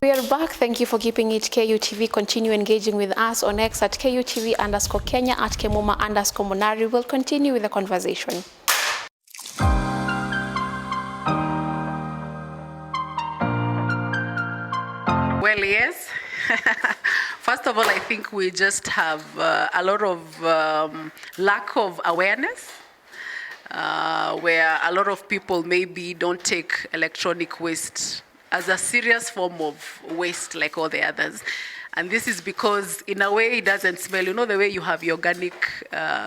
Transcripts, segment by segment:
We are back. Thank you for keeping it KUTV. Continue engaging with us on X at KUTV_Kenya, at Kemuma_Monari. We'll continue with the conversation. Well, yes. First of all, I think we just have a lot of lack of awareness, where a lot of people maybe don't take electronic waste as a serious form of waste like all the others. And this is because, in a way, it doesn't smell. You know the way you have your organic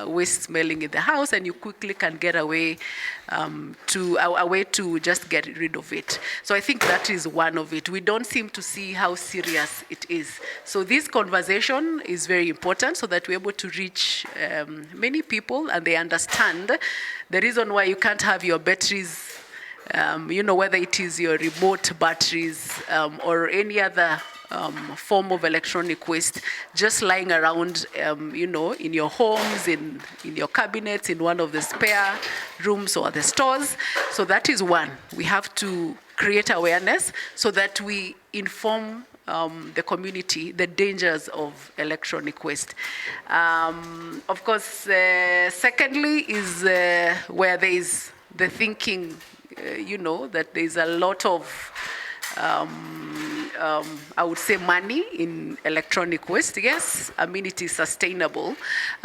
waste smelling in the house, and you quickly can get away to a way to just get rid of it. So I think that is one of it. We don't seem to see how serious it is. So this conversation is very important, so that we're able to reach many people, and they understand the reason why you can't have your batteries, whether it is your remote batteries or any other form of electronic waste just lying around, in your homes, in your cabinets, in one of the spare rooms or the stores. So that is one. We have to create awareness so that we inform the community the dangers of electronic waste. Of course, secondly is where there is the thinking, that there's a lot of I would say money in electronic waste. Yes, I mean it is sustainable,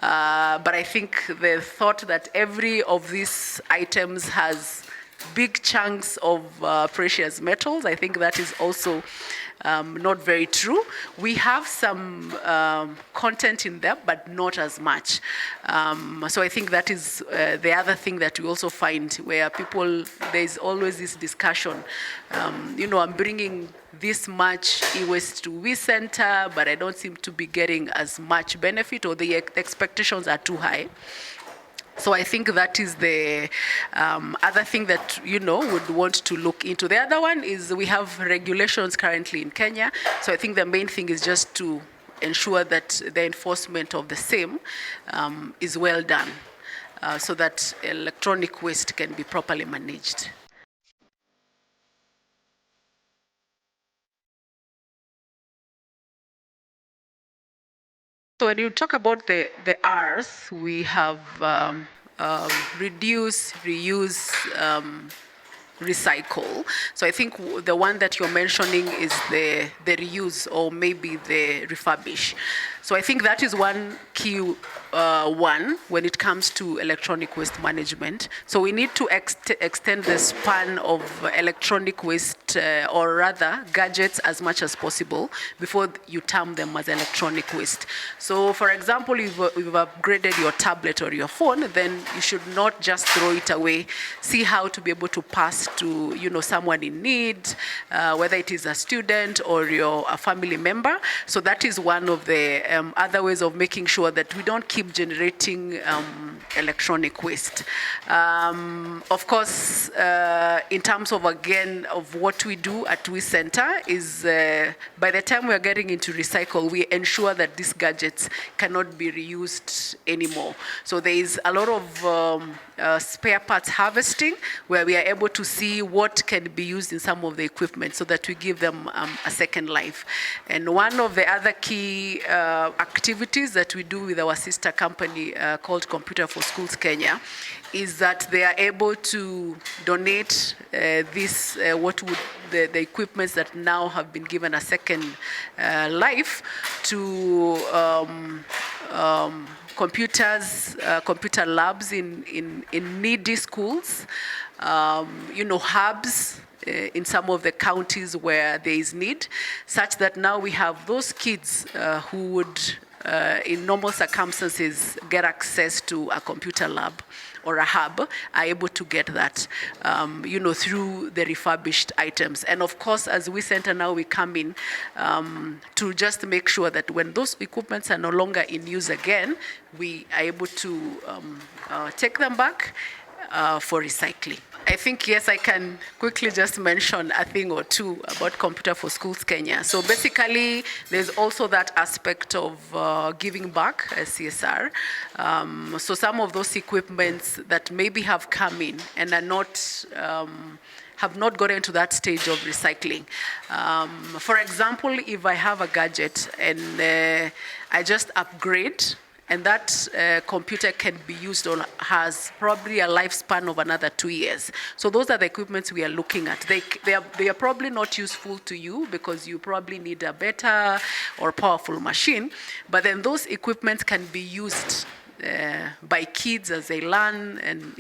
but I think the thought that every of these items has big chunks of precious metals, I think that is also not very true. We have some content in there, but not as much. So I think that is the other thing that we also find, where people, there's always this discussion. I'm bringing this much e-waste to we center, but I don't seem to be getting as much benefit, or the expectations are too high. So I think that is the other thing that, would want to look into. The other one is we have regulations currently in Kenya. So I think the main thing is just to ensure that the enforcement of the same is well done, so that electronic waste can be properly managed. So when you talk about the R's, we have reduce, reuse, recycle. So I think the one that you're mentioning is the reuse, or maybe the refurbish. So I think that is one key one when it comes to electronic waste management. So we need to extend the span of electronic waste, or rather gadgets, as much as possible before you term them as electronic waste. So for example, if you've upgraded your tablet or your phone, then you should not just throw it away. See how to be able to pass to someone in need, whether it is a student or a family member. So that is one of the other ways of making sure that we don't keep generating electronic waste. Of course, in terms of, again, of what we do at We Center is, by the time we are getting into recycle, we ensure that these gadgets cannot be reused anymore. So there is a lot of spare parts harvesting, where we are able to see what can be used in some of the equipment, so that we give them a second life. And one of the other key activities that we do with our sister company called Computer for Schools Kenya is that they are able to donate the equipments that now have been given a second life to computer labs in needy schools, hubs in some of the counties where there is need, such that now we have those kids who would, in normal circumstances, get access to a computer lab or a hub, are able to get that, through the refurbished items. And of course, as We Center now, we come in to just make sure that when those equipments are no longer in use again, we are able to take them back for recycling. I think, yes, I can quickly just mention a thing or two about Computer for Schools Kenya. So basically, there's also that aspect of giving back, CSR. So some of those equipments that maybe have come in and are not have not gotten to that stage of recycling. For example, if I have a gadget and I just upgrade, and that computer can be used or has probably a lifespan of another 2 years. So those are the equipments we are looking at. They are probably not useful to you because you probably need a better or powerful machine, but then those equipments can be used by kids as they learn and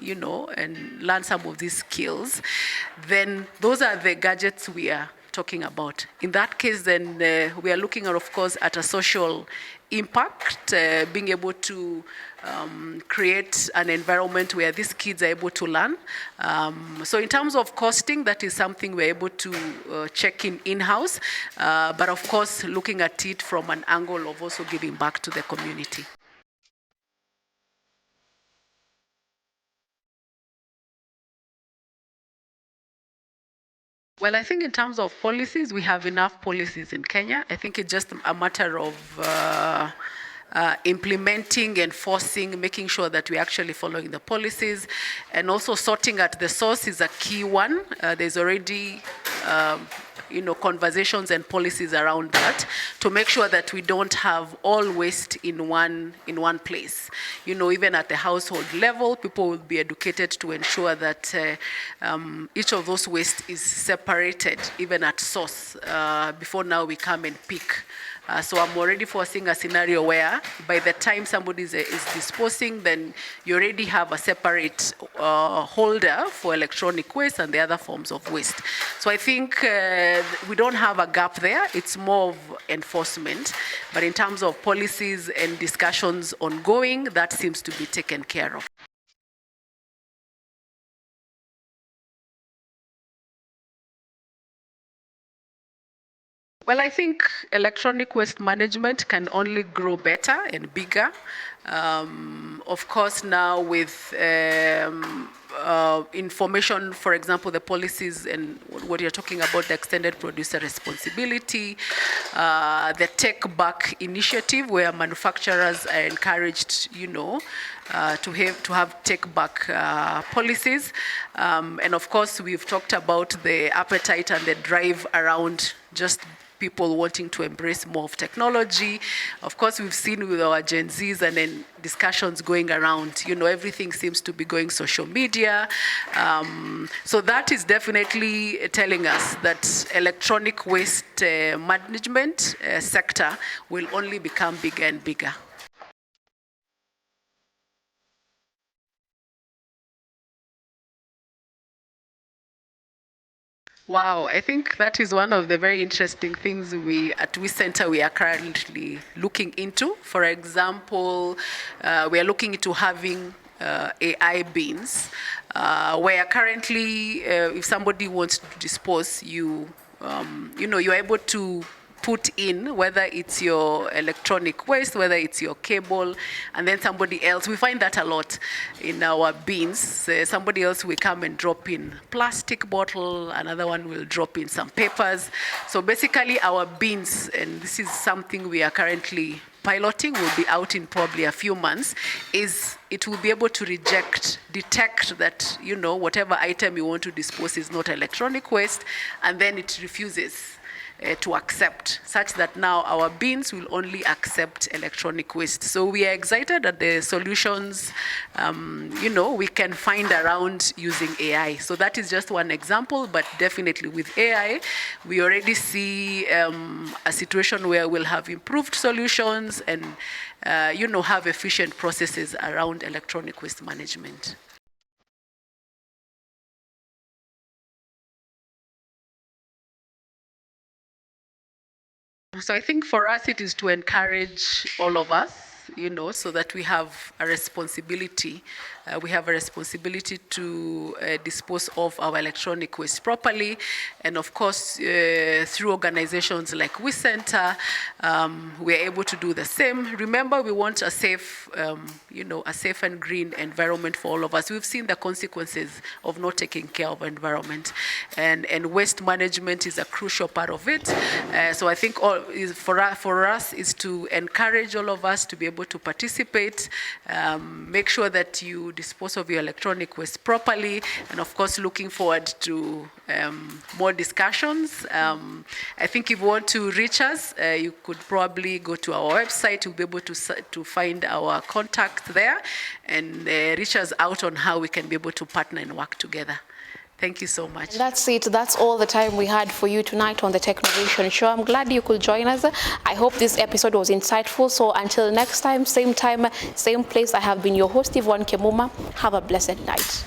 learn some of these skills. Then those are the gadgets we are talking about. In that case, then we are looking at, of course, at a social impact, being able to create an environment where these kids are able to learn. So in terms of costing, that is something we're able to check in-house, but of course, looking at it from an angle of also giving back to the community. Well, I think in terms of policies, we have enough policies in Kenya. I think it's just a matter of implementing, enforcing, making sure that we're actually following the policies, and also sorting at the source is a key one. There's already conversations and policies around that to make sure that we don't have all waste in one place. Even at the household level, people will be educated to ensure that each of those waste is separated, even at source, before now we come and pick. So I'm already foreseeing a scenario where by the time somebody is disposing, then you already have a separate holder for electronic waste and the other forms of waste. So I think we don't have a gap there. It's more of enforcement. But in terms of policies and discussions ongoing, that seems to be taken care of. Well, I think electronic waste management can only grow better and bigger. Of course, now with information, for example, the policies and what you're talking about, the extended producer responsibility, the Take Back initiative, where manufacturers are encouraged, to have take back policies. And of course, we've talked about the appetite and the drive around just people wanting to embrace more of technology. Of course, we've seen with our Gen Zs and then discussions going around, everything seems to be going social media. So that is definitely telling us that electronic waste management sector will only become bigger and bigger. Wow, I think that is one of the very interesting things at We Center we are currently looking into. For example, we are looking into having AI bins, where currently, if somebody wants to dispose, you're able to put in, whether it's your electronic waste, whether it's your cable, and then somebody else. We find that a lot in our bins. Somebody else will come and drop in plastic bottle, another one will drop in some papers. So basically our bins, and this is something we are currently piloting, will be out in probably a few months, is it will be able to detect that, whatever item you want to dispose is not electronic waste, and then it refuses to accept, such that now our bins will only accept electronic waste. So we are excited at the solutions, we can find around using AI. So that is just one example, but definitely with AI, we already see a situation where we'll have improved solutions and, have efficient processes around electronic waste management. So I think for us it is to encourage all of us, so that we have a responsibility. We have a responsibility to dispose of our electronic waste properly. And of course, through organizations like We Center, we're able to do the same. Remember, we want a safe, a safe and green environment for all of us. We've seen the consequences of not taking care of environment. and waste management is a crucial part of it. So I think for us is to encourage all of us to be able to participate, make sure that you dispose of your electronic waste properly, and of course looking forward to more discussions. I think if you want to reach us, you could probably go to our website. You'll be able to find our contact there and reach us out on how we can be able to partner and work together. Thank you so much. And that's it. That's all the time we had for you tonight on the Technovation show. I'm glad you could join us. I hope this episode was insightful. So until next time, same place, I have been your host, Yvonne Kemuma. Have a blessed night.